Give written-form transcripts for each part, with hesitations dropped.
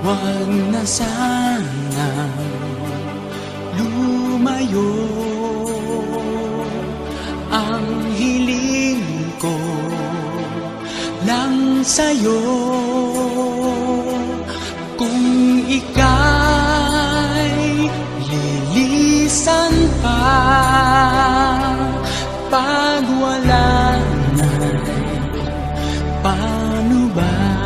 Huwag na sanang lumayo. Ang hiling ko lang sa'yo, kung ika'y lilisan pa, pag wala na'y paano ba?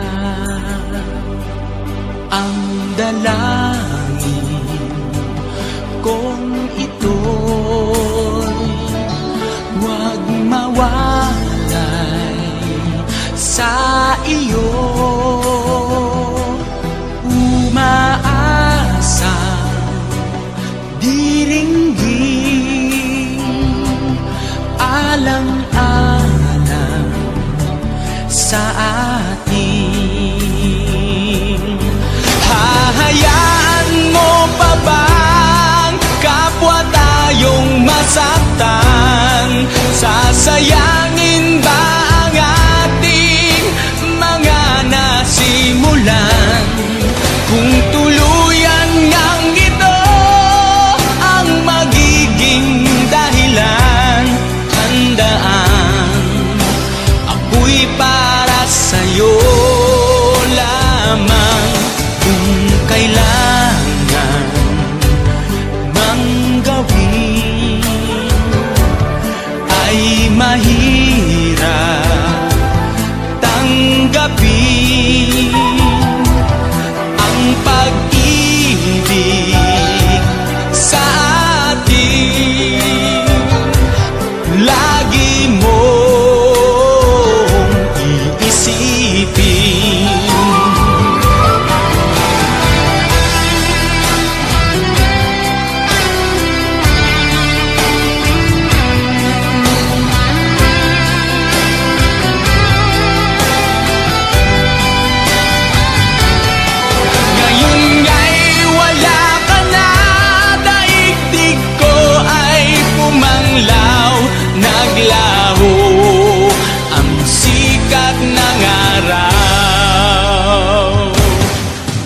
Ang dalangin kong ito'y huwag mawalay sa iyo. Umaasa, diringgin, alang-alang sa atin. Hahayaan mo pa bang kapwa tayong masaktan? Sasayangin ba ang ating mga nasimulan? Kung tuluyan ngang ito ang magiging dahilan, handaan ako'y para sa'yo lamang. Kung kailangan mang gawin ay mahirap tanggapin, ang pag-ibig sa atin lagi mong iisipin. Naglaho ang sikat ng araw.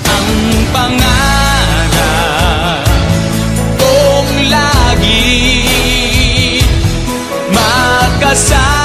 Ang pangarap kong lagi makasama